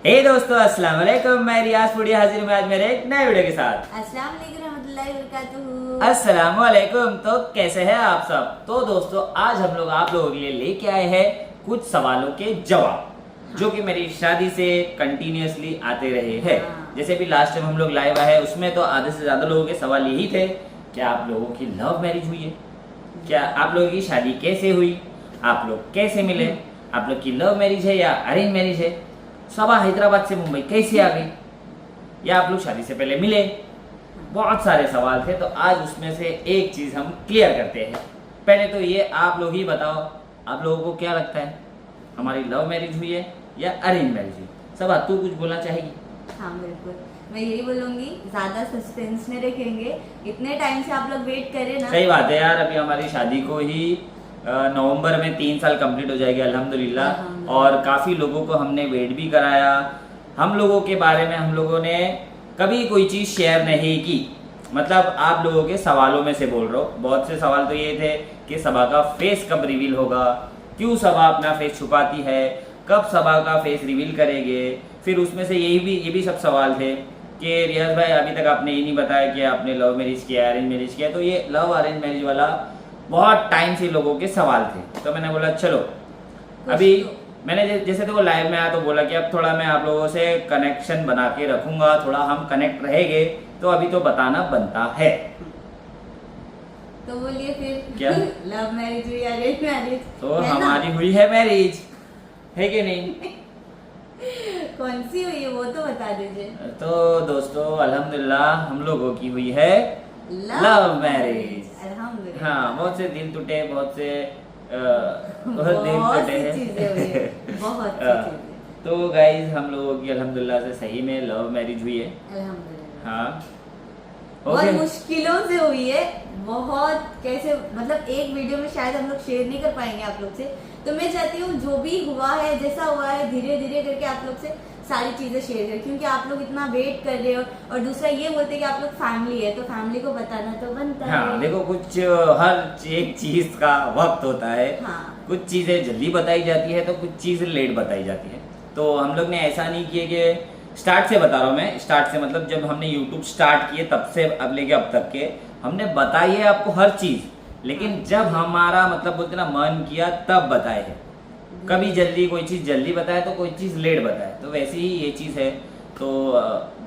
हे दोस्तों, अस्सलाम वालेकुम। मैं रियाज फूडी हाजिर हूँ आज मेरे एक नए वीडियो के साथ। अस्सलाम वालेकुम रहमतुल्लाहि व बरकातुहू। अस्सलाम वालेकुम। तो कैसे हैं आप सब? तो दोस्तों, आज हम लोग आप लोगों के लिए लेके आए हैं कुछ सवालों के जवाब जो कि मेरी शादी से कंटिन्यूअसली आते रहे हैं। जैसे भी लास्ट टाइम हम लोग लाइव आए उसमें तो आधे से ज्यादा लोगों के सवाल यही थे, क्या आप लोगों की लव मैरिज हुई है? क्या आप लोगों की शादी कैसे हुई? आप लोग कैसे मिले? आप लोग की लव मैरिज है या अरेंज मैरिज है? सबा हैदराबाद से मुंबई कैसे आ गई? या आप लोग शादी से पहले मिले? बहुत सारे सवाल थे, तो आज उसमें से एक चीज हम क्लियर करते हैं। पहले तो ये आप लोग ही बताओ, आप लोगों को क्या लगता है, हमारी लव मैरिज हुई है या अरेंज मैरिज हुई? सबा, तू कुछ बोलना चाहेगी? हाँ बिल्कुल, मैं यही बोलूंगी, ज्यादा सस्पेंस में रखेंगे। इतने टाइम से आप लोग वेट करे ना। सही बात है यार, अभी हमारी शादी को ही नवंबर में 3 साल कंप्लीट हो जाएगी अल्हम्दुलिल्लाह। और काफ़ी लोगों को हमने वेट भी कराया। हम लोगों के बारे में हम लोगों ने कभी कोई चीज़ शेयर नहीं की। मतलब आप लोगों के सवालों में से बोल रहा हूँ, बहुत से सवाल तो ये थे कि सबा का फेस कब रिवील होगा, क्यों सबा अपना फेस छुपाती है, कब सबा का फेस रिवील करेंगे। फिर उसमें से ये भी सब सवाल थे कि रियाज भाई अभी तक आपने ये नहीं बताया कि आपने लव मैरिज किया अरेंज मैरिज किया। तो ये लव अरेंज मैरिज वाला बहुत टाइम से लोगों के सवाल थे, तो मैंने बोला चलो अभी मैंने जैसे देखो लाइव में आया तो बोला कि अब थोड़ा मैं आप लोगों से कनेक्शन बना के रखूंगा, थोड़ा हम कनेक्ट रहेंगे, तो अभी तो बताना बनता है। तो बोलिए फिर क्या लव मैरिज हुई या अरेंज मैरिज? तो हमारी हुई है मैरिज, है कि नहीं? कौन सी हुई है वो तो बता दीजिए। तो दोस्तों अल्हम्दुलिल्लाह हम लोगों की हुई है लव मैरिज। अल्हम्दुलिल्लाह। हाँ, बहुत से दिल टूटे, बहुत से बहुत दिल टूटे सी हैं। चीजें हुई है, बहुत सी चीजें। तो गाइज हम लोगों की अल्हम्दुलिल्लाह से सही में लव मैरिज हुई है। अल्हम्दुलिल्लाह। हाँ, बहुत मुश्किलों से हुई है, बहुत कैसे, मतलब एक वीडियो में शायद हम लोग शेयर नहीं कर पाएंगे आप लोग से। तो मैं चाहती हूँ जो भी हुआ है, जैसा हुआ है, धीरे धीरे करके आप लोग से सारी चीजें शेयर करें, क्योंकि आप लोग इतना वेट कर रहे हो। और दूसरा ये बोलते हैं कि आप लोग फैमिली है, तो फैमिली को बताना तो बनता है। हाँ, देखो कुछ हर एक चीज का वक्त होता है। हाँ। कुछ चीजें जल्दी बताई जाती है तो कुछ चीजें लेट बताई जाती है। तो हम लोग ने ऐसा नहीं किया कि स्टार्ट से बता रहा हूँ मैं, स्टार्ट से मतलब जब हमने यूट्यूब स्टार्ट किए तब से अब लेके अब तक के हमने बताई है आपको हर चीज, लेकिन जब हमारा मतलब बोलते ना मन किया तब बताए है। कभी जल्दी कोई चीज जल्दी बताए तो कोई चीज लेट बताए, तो वैसे ही ये चीज है। तो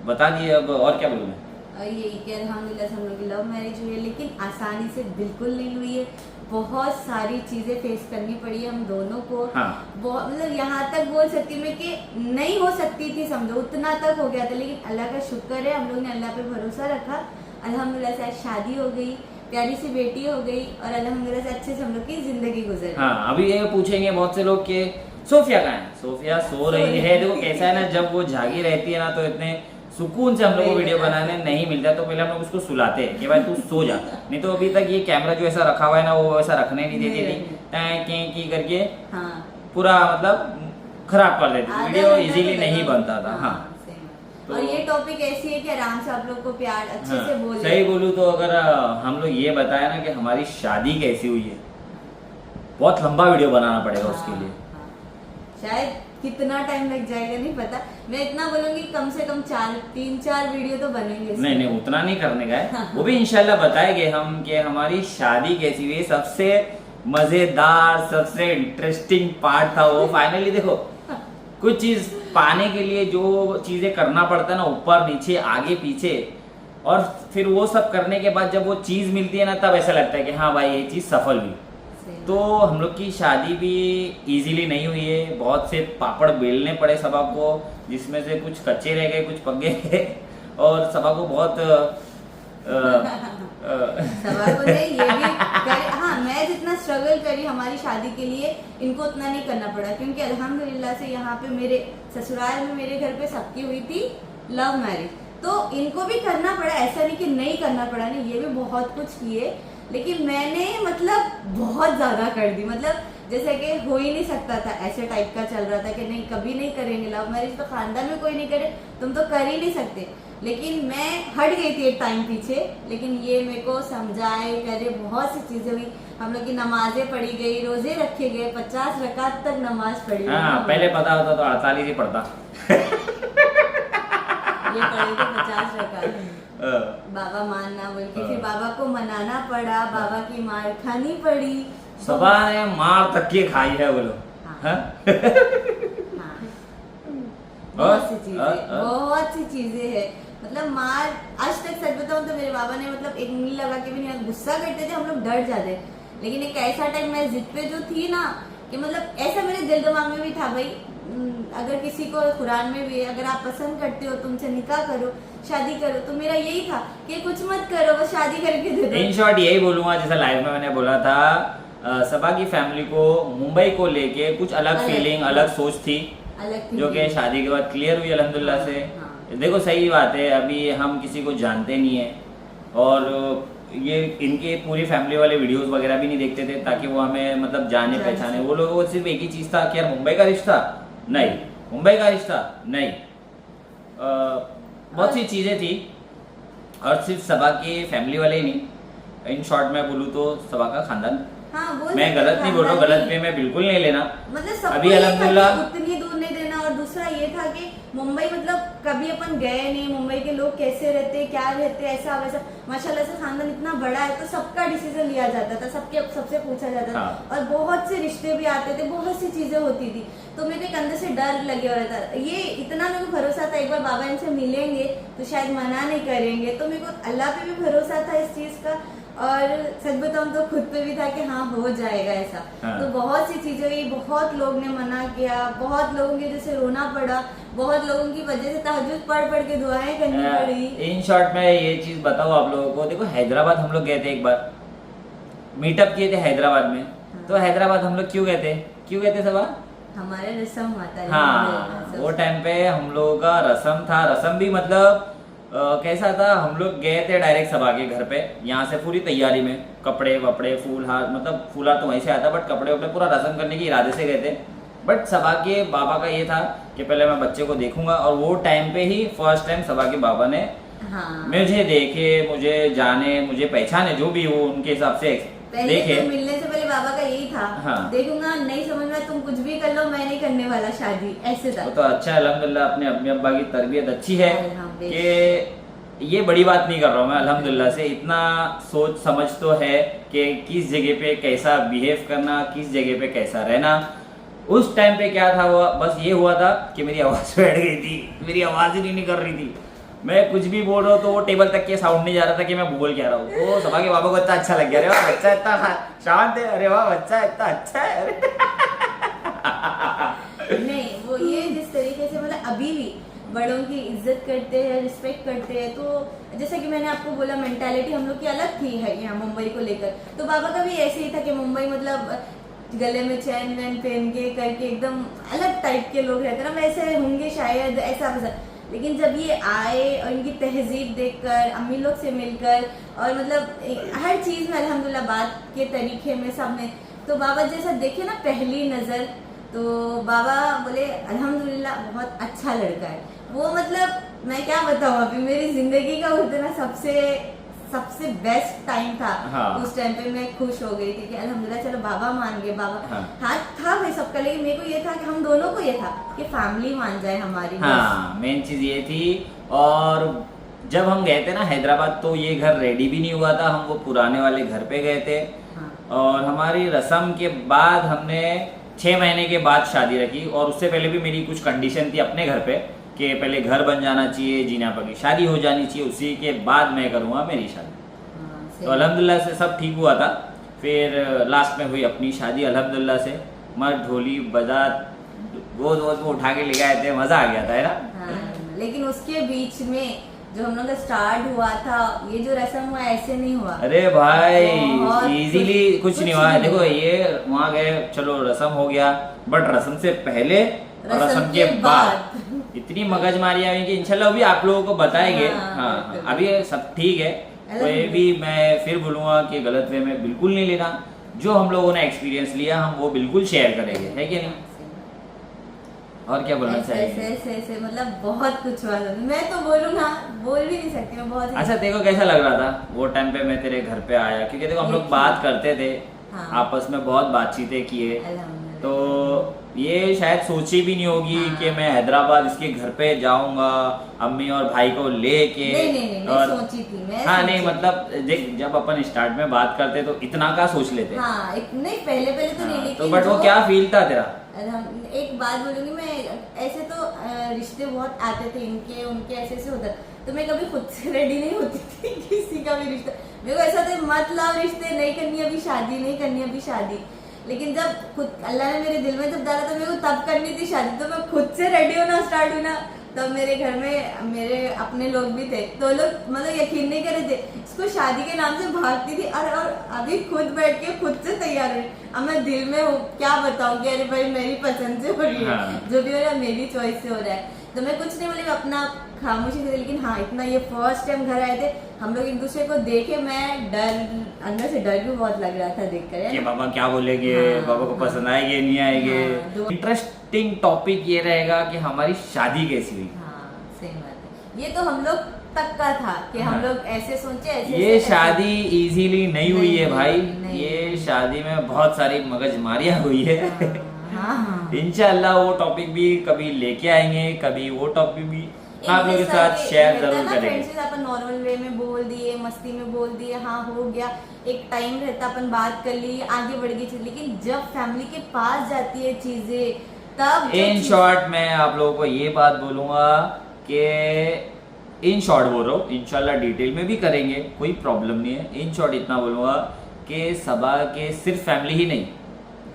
बता दिए, अब और क्या बोलूँ मैं? यही कि अल्हम्दुलिल्लाह से हम लोग की लव मैरिज हुई है, लेकिन आसानी से बिल्कुल नहीं हुई है। बहुत सारी चीजें फेस करनी पड़ी है हम दोनों को। हाँ। मतलब यहाँ तक बोल सकती हूँ मैं कि नहीं हो सकती थी, समझो उतना तक हो गया था, लेकिन अल्लाह का शुक्र है, हम लोग ने अल्लाह पे भरोसा रखा। अल्हम्दुलिल्लाह से आज शादी हो गई, प्यारी सी बेटी हो गई, और अल्हम्दुलिल्लाह से अच्छे से हम लोग की जिंदगी गुजर। हाँ, अभी ये पूछेंगे बहुत से लोग कि सोफिया कहाँ है? सोफिया सो रही है। देखो कैसा है ना, जब वो जागी रहती है ना तो इतने सुकून से हम लोग को वीडियो बनाने नहीं मिलता, तो पहले हम लोग उसको सुलाते हैं कि भाई तू सो जा। नहीं तो अभी तक ये कैमरा जो ऐसा रखा हुआ है ना, वो ऐसा रखने नहीं देती थी, की करके पूरा मतलब खराब कर देती थी, वीडियो इजीली नहीं बनता था। हाँ, तो और ये टॉपिक ऐसी है कि आराम से आप लोग को प्यार अच्छे से बोले। सही बोलूं तो अगर हम लोग ये बताया ना कि हमारी शादी कैसी हुई है, बहुत लंबा वीडियो बनाना पड़ेगा उसके लिए। शायद कितना टाइम लग जाएगा नहीं पता। मैं इतना बोलूंगी कम से कम 3-4 वीडियो तो बनेंगे। नहीं, उतना नहीं करने का है। वो भी इंशाल्लाह बताएंगे हम कि हमारी शादी कैसी हुई। सबसे मजेदार, सबसे इंटरेस्टिंग पार्ट था वो। फाइनली देखो, कुछ चीज पाने के लिए जो चीजें करना पड़ता है ना, ऊपर नीचे आगे पीछे, और फिर वो सब करने के बाद जब वो चीज मिलती है ना, तब ऐसा लगता है कि हाँ भाई ये चीज सफल हुई। तो हम लोग की शादी भी इजीली नहीं हुई है, बहुत से पापड़ बेलने पड़े सबा को, जिसमें से कुछ कच्चे रह गए, कुछ पक गए, और सबा को बहुत सबा को नहीं, ये भी हाँ, मैं जितना स्ट्रगल करी हमारी शादी के लिए, इनको उतना नहीं करना पड़ा, क्योंकि अल्हम्दुलिल्लाह से यहाँ पे मेरे ससुराल में मेरे घर पे सबकी हुई थी लव मैरिज, तो इनको भी करना पड़ा। ऐसा नहीं कि नहीं करना पड़ा, नहीं, ये भी बहुत कुछ किए, लेकिन मैंने मतलब बहुत ज्यादा कर दी। मतलब जैसे कि हो ही नहीं सकता था, ऐसे टाइप का चल रहा था कि नहीं कभी नहीं करेंगे लव मैरिज, तो खानदान में कोई नहीं करे, तुम तो कर ही नहीं सकते। लेकिन मैं हट गई थी एक टाइम पीछे, लेकिन ये मेरे को समझाए करे, बहुत सी चीजें हुई। हम लोग की नमाजें पढ़ी गई, रोजे रखे गए, 50 रकात तक नमाज पढ़ी। हाँ, पहले पता होता तो 48 ही पढ़ता। ये पढ़े थे 50 रकात। बाबा मानना बोल के फिर बाबा को मनाना पड़ा, बाबा की मार खानी पड़ी। सबा ने मार तक के खाई है बोलो। हाँ। बहुत सी चीजें है, मतलब मार आज तक सच बताऊं तो मेरे बाबा ने मतलब एक उंगली लगा के भी नहीं, गुस्सा करते थे हम लोग डर जाते, लेकिन एक ऐसा टाइम मैं जिद पे जो थी ना कि मतलब ऐसा मेरे दिल दिमाग में भी था भाई अगर किसी को कुरान में भी अगर आप पसंद करते हो तुमसे निकाह करो, शादी करो, तो मेरा यही था कि कुछ मत करो बस शादी करके दे दो। इन शॉर्ट यही बोलूंगा जैसा लाइव में मैंने बोला था, सबा की फैमिली को मुंबई को लेके कुछ अलग फीलिंग अलग सोच थी, जो कि शादी के बाद क्लियर हुई अल्हम्दुलिल्लाह से। देखो सही बात है, अभी हम किसी को जानते नहीं है और ये इनके पूरी फैमिली वाले वीडियोस वगैरह भी नहीं देखते थे ताकि वो हमें मतलब जाने पहचाने। वो लोगों को सिर्फ एक ही चीज था कि यार मुंबई का रिश्ता नहीं, मुंबई का रिश्ता नहीं, बहुत सी चीजें थी। और सिर्फ सबा के फैमिली वाले ही नहीं, इन शॉर्ट में बोलूँ तो सबा का खानदान। हाँ, मैं गलत नहीं बोल रहा हूँ, गलत में मैं बिल्कुल नहीं लेना, मतलब अभी अल्हम्दुलिल्लाह उतनी दूर नहीं देना। और दूसरा ये था कि मुंबई मतलब कभी अपन गए नहीं, मुंबई के लोग कैसे रहते क्या रहते ऐसा वैसा, माशाल्लाह से खानदान इतना बड़ा है तो सबका डिसीजन लिया जाता था, सबसे पूछा जाता था। और बहुत से रिश्ते भी आते थे, बहुत सी चीजें होती थी, तो मेरे एक अंदर से डर लगे हुआ रहता। ये इतना मेरे को भरोसा था एक बार बाबा इनसे मिलेंगे तो शायद मना नहीं करेंगे, तो मेरे को अल्लाह पे भी भरोसा था इस चीज का और सच बताऊं तो खुद पे भी था कि हाँ हो जाएगा ऐसा। तो बहुत सी चीजें हुई, बहुत लोग ने मना किया, बहुत लोगों के जैसे रोना पड़ा, बहुत लोगों की वजह से तहज्जुद पढ़ के दुआएं करनी पड़ी। इन शॉर्ट में ये चीज बताऊं आप लोगों को, देखो हैदराबाद हम लोग गए थे, एक बार मीटअप किए थे हैदराबाद में। तो हैदराबाद हम लोग क्यों गए थे सबा? हमारे रस्म हुआ। हाँ, वो टाइम पे हम लोगों का रस्म था। रस्म भी मतलब कैसा था, हम लोग गए थे डायरेक्ट सबा के घर पे, यहाँ से पूरी तैयारी में कपड़े वपड़े फूल हार, मतलब फूला तो वहीं से आया था बट कपड़े वपड़े पूरा रस्म करने के इरादे से गए थे। बट सबा के बाबा का ये था कि पहले मैं बच्चे को देखूंगा, और वो टाइम पे ही फर्स्ट टाइम सबा के बाबा ने मुझे देखे, मुझे जाने, मुझे पहचाने, जो भी वो उनके हिसाब से देखे। तो मिलने से पहले बाबा का यही था, देखूंगा नहीं समझ में तुम कुछ भी कर लो, मैं नहीं करने वाला शादी, ऐसे था। तो अच्छा अल्हम्दुलिल्लाह अपने अम्मी अब्बा की तरबियत अच्छी है कि ये बड़ी बात नहीं कर रहा हूँ मैं, अल्हम्दुलिल्लाह से इतना सोच समझ तो है कि किस जगह पे कैसा बिहेव करना, किस जगह पे कैसा रहना। उस टाइम पे क्या था, वो बस ये हुआ था कि मेरी आवाज बैठ गई थी, मेरी आवाज ही नहीं निकल रही थी, मैं कुछ भी बोल रहा हूँ तो वो टेबल तक के साउंड नहीं जा रहा था कि मैं बोल क्या रहा हूँ। तो सबा के बाबा को इतना अच्छा लग गया, अरे वाह बच्चा इतना शांत है, अरे वाह बच्चा इतना अच्छा है। नहीं वो ये जिस तरीके से मतलब अभी भी बड़ों की इज्जत करते हैं, रिस्पेक्ट करते हैं, तो जैसा कि मैंने आपको बोला मेंटालिटी हम लोग की अलग थी है यहाँ मुंबई को लेकर। तो बाबा का भी ऐसे ही था कि मुंबई मतलब गले में चैन वैन पहन के करके एकदम अलग टाइप के लोग रहते ना, वैसे होंगे शायद ऐसा वैसा। लेकिन जब ये आए और इनकी तहजीब देखकर, अम्मी लोग से मिलकर और मतलब हर चीज़ में अल्हम्दुलिल्लाह बात के तरीके में सब में, तो बाबा जैसा देखे ना पहली नज़र, तो बाबा बोले अल्हम्दुलिल्लाह बहुत अच्छा लड़का है वो। मतलब मैं क्या बताऊँ, अभी मेरी जिंदगी का होता ना सबसे बेस्ट टाइम था। उस टाइम पे मैं खुश हो गई थी कि अल्हम्दुलिल्लाह चलो बाबा मान गए, बाबा हाथ था भाई सबका, लेकिन मेरे को ये था कि हम दोनों को ये था कि फैमिली मान जाए हमारी। हाँ, मेन चीज ये थी। और जब हम गए थे ना हैदराबाद तो ये घर रेडी भी नहीं हुआ था, हम वो पुराने वाले घर पे गए थे। और हमारी रस्म के बाद हमने 6 महीने के बाद शादी रखी, और उससे पहले भी मेरी कुछ कंडीशन थी अपने घर पे कि पहले घर बन जाना चाहिए, जीना पकी शादी हो जानी चाहिए, उसी के बाद मैं करूँगा मेरी शादी। तो अल्हम्दुलिल्लाह से सब ठीक हुआ था। फिर लास्ट में हुई अपनी शादी अल्हम्दुलिल्लाह से, मर्द ढोली बजा गोद वोद उठा के ले गए थे, मजा आ गया था है ना। लेकिन उसके बीच में जो हम लोग का स्टार्ट हुआ था, ये जो रस्म हुआ ऐसे नहीं हुआ। अरे भाई इजीली कुछ नहीं हुआ। देखो ये वहाँ गए, चलो रस्म हो गया, बट रस्म से पहले रस्म के बाद इतनी मगजमारी आई कि इंशाल्लाह भी आप लोगों को बताएंगे। हाँ, अभी सब ठीक है। तो ये भी मैं फिर बोलूँगा कि गलत वे में बिल्कुल नहीं लेना, जो हम लोगों ने एक्सपीरियंस लिया हम वो बिल्कुल शेयर करेंगे, है कि नहीं। और क्या बोलना चाहिए? ऐसे मतलब बहुत कुछ हुआ, मैं तो बोलूँगा बोल भी नहीं सकती मैं बहुत। अच्छा देखो कैसा लग रहा था वो टाइम पे मैं तेरे घर पे आया, क्योंकि देखो हम लोग बात करते थे आपस में, बहुत बातचीतें किए, तो ये शायद सोची भी नहीं होगी हाँ। कि मैं हैदराबाद इसके घर पे जाऊंगा अम्मी और भाई को लेके। नहीं और मैं सोची थी, मैं हाँ सोची नहीं थी। मतलब देख जब अपन स्टार्ट में बात करते तो इतना का सोच लेते। हाँ नहीं पहले तो नहीं, हाँ, लेकिन तो बट वो जो- क्या फील था तेरा? एक बात बोलूंगी मैं, ऐसे तो रिश्ते बहुत आते थे इनके उनके, ऐसे होता, तो मैं कभी खुद से रेडी नहीं होती थी किसी का भी रिश्ता। मेरे को ऐसा था मत लाओ रिश्ते, नहीं करनी अभी शादी, नहीं करनी अभी शादी। लेकिन जब खुद अल्लाह ने मेरे दिल में जब डाला तो मेरे को तब करनी थी शादी, तो मैं खुद से रेडी होना स्टार्ट हुई ना, तब मेरे घर में मेरे अपने लोग भी थे, तो लोग मतलब यकीन नहीं कर रहे थे, इसको शादी के नाम से भागती थी और अभी खुद बैठ के खुद से तैयार हुई। अब मैं दिल में हूँ क्या बताऊँ कि अरे भाई मेरी पसंद से हो रही है, हाँ। जो भी हो रहा है मेरी चॉइस से हो रहा है, तो मैं कुछ नहीं बोली, मैं अपना खामोशी से। लेकिन हाँ इतना, ये फर्स्ट टाइम घर आए थे हम लोग, एक दूसरे को देखे, मैं डर, अंदर से डर भी बहुत लग रहा था देखकर कि बाबा क्या बोलेंगे, हाँ, बाबा को हाँ। पसंद आएंगे नहीं आएंगे। हाँ, इंटरेस्टिंग टॉपिक ये रहेगा कि हमारी शादी कैसी हुई। हाँ सही बात है, ये तो हम लोग तक का था कि हम हाँ। लोग ऐसे सोचे, ऐसे ये शादी इजीली नहीं हुई है नहीं, भाई, नहीं। ये शादी में बहुत सारी मगजमारियां हुई है। हाँ। इंशाल्लाह वो टॉपिक भी कभी लेके आएंगे, कभी वो टॉपिक भी आप लोगों के साथ शेयर जरूर करेंगे। अपन नॉर्मल वे में बोल दिए, मस्ती में बोल दिए, हाँ हो गया, एक टाइम रहता, अपन बात कर ली, आगे बढ़ गई चीज। लेकिन जब फैमिली के पास जाती है चीजें, तब इन शॉर्ट मैं आप लोगों को ये बात बोलूंगा कि इन शॉर्ट बोल रहा हूँ, इंशाल्लाह डिटेल में भी करेंगे, कोई प्रॉब्लम नहीं है। इन शॉर्ट इतना बोलूंगा कि सबा के सिर्फ फैमिली ही नहीं,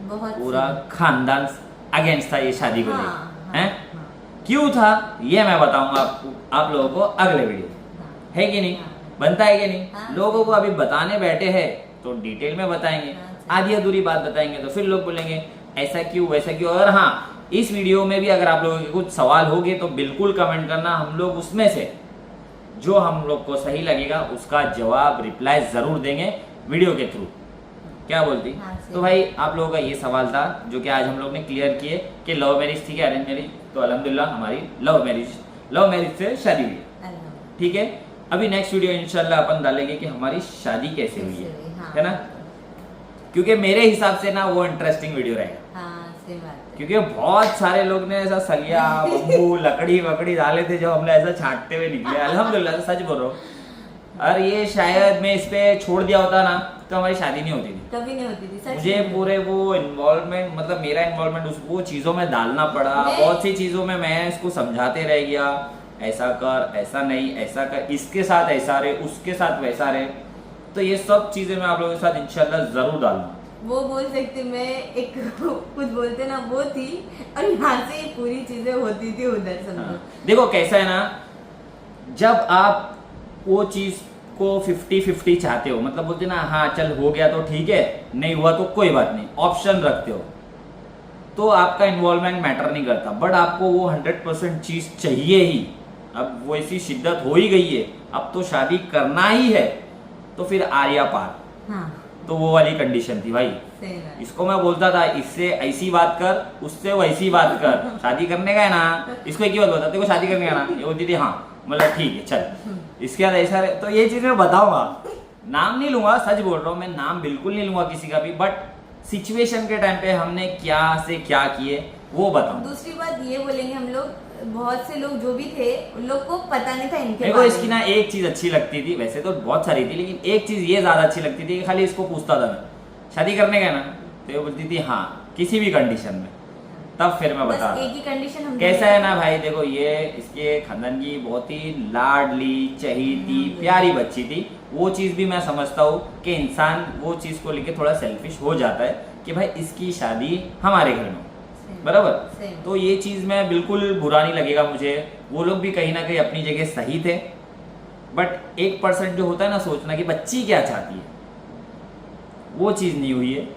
बहुत पूरा खानदान अगेंस्ट था ये शादी को हाँ, लेकर। हाँ, हैं? हाँ, क्यों था ये मैं बताऊंगा आप लोगों को अगले वीडियो, हाँ। है कि नहीं? हाँ। बनता है कि नहीं? हाँ। लोगों को अभी बताने बैठे हैं तो डिटेल में बताएंगे, हाँ, आधी अधूरी बात बताएंगे तो फिर लोग बोलेंगे ऐसा क्यों वैसा क्यों। और हाँ, इस वीडियो में भी अगर आप लोगों के कुछ सवाल होंगे तो बिल्कुल कमेंट करना, हम लोग उसमें से जो हम लोग को सही लगेगा उसका जवाब रिप्लाई जरूर देंगे वीडियो के थ्रू। क्या बोलती? हाँ, सही। तो भाई आप लोगों का ये सवाल था जो कि आज हम लोग ने क्लियर किए कि लव मैरिज थी कि अरेंज मैरिज। तो अल्हम्दुलिल्लाह हमारी लव मैरिज से शादी हुई, अल्लाह। ठीक है। अभी नेक्स्ट वीडियो इंशाल्लाह अपन डालेंगे कि हमारी शादी कैसे हुई कैसे हुई, हाँ। है ना? क्योंकि मेरे हिसाब से ना वो इंटरेस्टिंग वीडियो रहेगा, हाँ सही बात है। क्योंकि बहुत सारे लोग ने ऐसा सलिया बम्बू लकड़ी वकड़ी डाले थे जो हमने ऐसा छांटते हुए निकले। अल्हम्दुलिल्लाह सच बोल रहा हूँ। और ये शायद मैं इस पे छोड़ दिया होता ना तो हमारी शादी नहीं होती थी। कभी नहीं होती थी, सच मुझे में। पूरे वो इन्वॉल्वमेंट, मतलब मेरा इन्वॉल्वमेंट वो चीजों में डालना पड़ा। बहुत सी चीजों में मैं इसको समझाते रह गया, ऐसा कर, ऐसा नहीं, ऐसा कर, इसके साथ ऐसा रहे, उसके साथ वैसा रहे। तो ये सब चीजें मैं आप लोगों के साथ इंशाल्लाह जरूर डालूंगा। वो बोल सकते, मैं एक कुछ बोलते ना वो थी, और यहाँ से ये पूरी चीजें होती थी उधर समझो। हाँ। देखो कैसा है ना, जब आप वो चीज को 50-50 चाहते हो, मतलब बोलते ना हाँ चल हो गया तो ठीक है, नहीं हुआ तो कोई बात नहीं, ऑप्शन रखते हो, तो आपका इन्वॉल्वमेंट मैटर नहीं करता। बट आपको वो 100% चीज चाहिए ही। अब वो ऐसी शिद्दत हो ही गई है, अब तो शादी करना ही है, तो फिर आर्या पार। हाँ तो वो वाली कंडीशन थी भाई। सही बात। इसको मैं बोलता था इससे ऐसी बात कर, उससे वैसी बात कर, शादी करने का है ना। इसको एक ही बात बोलता, तेरे को शादी करने का ना, ये बोलती थी हाँ, मतलब ठीक है चल। इसके बाद ऐसा तो ये चीज मैं बताऊंगा, नाम नहीं लूंगा, सच बोल रहा हूँ मैं, नाम बिल्कुल नहीं लूंगा किसी का भी, बट सिचुएशन के टाइम पे हमने क्या से क्या किए वो बताऊंगा। दूसरी बात ये बोलेंगे हम लोग, बहुत से लोग जो भी थे उन लोग को पता नहीं था इनके मेरे को बारे इसकी में। ना एक चीज अच्छी लगती थी, वैसे तो बहुत सारी थी, लेकिन एक चीज ये ज्यादा अच्छी लगती थी कि खाली इसको पूछता था मैं शादी करने का ना, तो ये बोलती थी हाँ किसी भी कंडीशन में, तब फिर मैं बस बता एक ही कंडीशन हम कैसा है ना भाई। देखो ये इसके खानदान की बहुत ही लाडली चहीती प्यारी बच्ची थी। वो चीज भी मैं समझता हूँ कि इंसान वो चीज को लेके थोड़ा सेल्फिश हो जाता है कि भाई इसकी शादी हमारे घर में, बराबर। सही। तो ये चीज में बिल्कुल बुरा नहीं लगेगा मुझे। वो लोग भी कहीं ना कहीं अपनी जगह सही थे, बट 1% जो होता है ना सोचना कि बच्ची क्या चाहती है, वो चीज नहीं हुई है।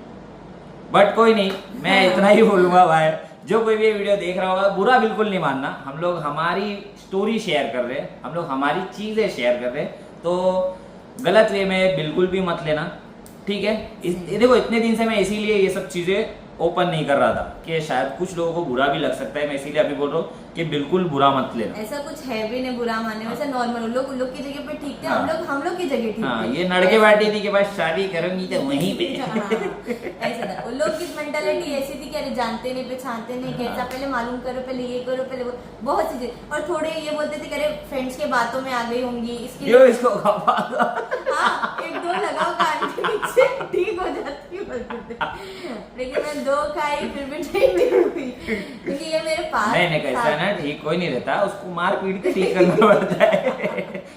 बट कोई नहीं, मैं इतना ही बोलूंगा भाई, जो कोई भी ये वीडियो देख रहा होगा बुरा बिल्कुल नहीं मानना। हम लोग हमारी स्टोरी शेयर कर रहे हैं, हम लोग हमारी चीजें शेयर कर रहे हैं, तो गलत वे में बिल्कुल भी मत लेना, ठीक है। देखो इतने दिन से मैं इसीलिए ये सब चीजें ओपन नहीं कर रहा था कि शायद कुछ लोगों को बुरा भी लग सकता है, मैं इसीलिए अभी बोल रहा हूँ कि बिल्कुल बुरा मत लेना। ऐसा कुछ है भी नहीं बुरा मानने, वैसे नॉर्मल उन लोग की जगह पे ठीक थे, हाँ। हम लोग की जगह ठीक हाँ, थे। ये नड़के बैठी थी कि भाई शादी करूंगी तो वहीं पे। हाँ, ऐसा था, उन लोग की मेंटालिटी ऐसी थी कि अरे जानते नहीं पहचानते नहीं, कैसा पहले मालूम करो, पहले ये करो, पहले वो, बहुत चीजें। और थोड़े ये बोलते थे कि अरे फ्रेंड्स के बातों में आ गई होंगी इसको हाँ, एक दो लगाओ कान के नीचे ठीक हो जाती है बोलते थे। लेकिन मैं 2 खाई फिर भी ठीक नहीं हुई, क्योंकि ये मेरे पास नहीं कैसा है ना, ठीक कोई नहीं रहता, उसको मार पीट के ठीक करना पड़ता है।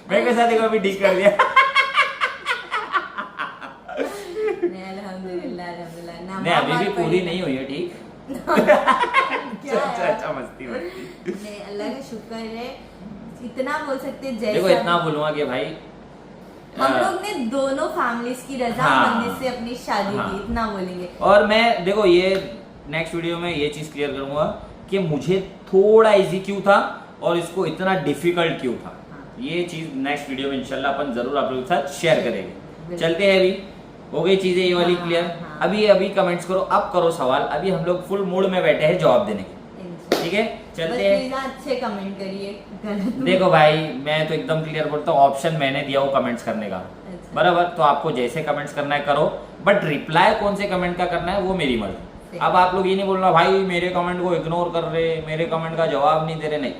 मैं कैसा देखो अभी ठीक कर दिया। नहीं अभी भी पूरी नहीं हुई है ठीक। अच्छा मस्ती नहीं, अल्लाह का शुक्र है, इतना बोल सकते हैं। देखो इतना बोलूंगा कि भाई हम लोग ने दोनों फैमिलीज की रजामंदी से अपनी शादी की, इतना बोलेंगे। और मैं देखो ये नेक्स्ट वीडियो में ये चीज क्लियर करूंगा कि मुझे थोड़ा इजी क्यों था और इसको इतना डिफिकल्ट क्यों था। ये चीज नेक्स्ट वीडियो में इंशाल्लाह अपन जरूर आप लोगों के साथ शेयर करेंगे। चलते हैं, अभी हो गई चीजें ये वाली क्लियर। अभी कमेंट्स करो, अब करो सवाल, अभी हम लोग फुल मूड में बैठे हैं जवाब देने के, ठीक है। चलते हैं, अच्छे कमेंट करिए। देखो भाई मैं तो एकदम क्लियर बोलता हूँ, ऑप्शन मैंने दिया वो कमेंट्स करने का, बराबर। तो आपको जैसे कमेंट्स करना है करो, बट रिप्लाई कौन से कमेंट का करना है वो मेरी मर्जी। अब आप लोग ये नहीं बोलना भाई मेरे कमेंट को इग्नोर कर रहे, मेरे कमेंट का जवाब नहीं दे रहे, नहीं।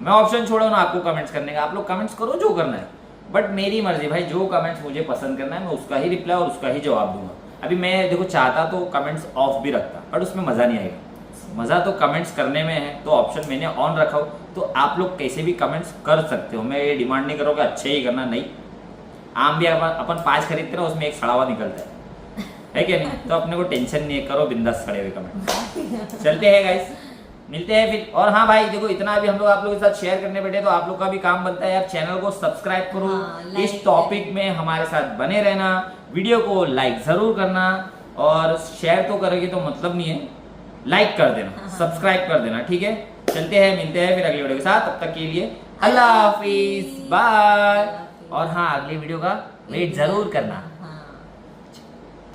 मैं ऑप्शन छोड़ा ना आपको कमेंट्स करने का, आप लोग कमेंट्स करो जो करना है, बट मेरी मर्जी भाई, जो कमेंट्स मुझे पसंद करना है मैं उसका ही रिप्लाई और उसका ही जवाब दूंगा। अभी मैं देखो चाहता तो कमेंट्स ऑफ भी रखता, बट उसमें मजा नहीं आएगा। मजा तो कमेंट्स करने में है, तो ऑप्शन मैंने ऑन रखा हो, तो आप लोग कैसे भी कमेंट्स कर सकते हो। मैं ये डिमांड नहीं करूँगा अच्छे ही करना, नहीं। आम भी अपन 5 खरीदते ना, उसमें एक सड़ा हुआ निकलता है क्या नहीं? तो अपने को टेंशन नहीं है, करो बिंदास खड़े हुए कमेंट। चलते हैं गाइस, मिलते हैं फिर। और हाँ भाई देखो इतना भी हम लोग आप लोगों के साथ शेयर करने बैठे, तो आप लोग का भी काम बनता है यार, चैनल को सब्सक्राइब करो। इस टॉपिक में हमारे साथ बने रहना, वीडियो को लाइक जरूर करना, और शेयर तो करोगे तो मतलब नहीं है, लाइक कर देना, सब्सक्राइब कर देना, ठीक है। चलते हैं, मिलते हैं फिर अगली वीडियो के साथ, तब तक के लिए अल्लाह हाफिज, बाय। और हाँ अगली वीडियो का वेट जरूर करना।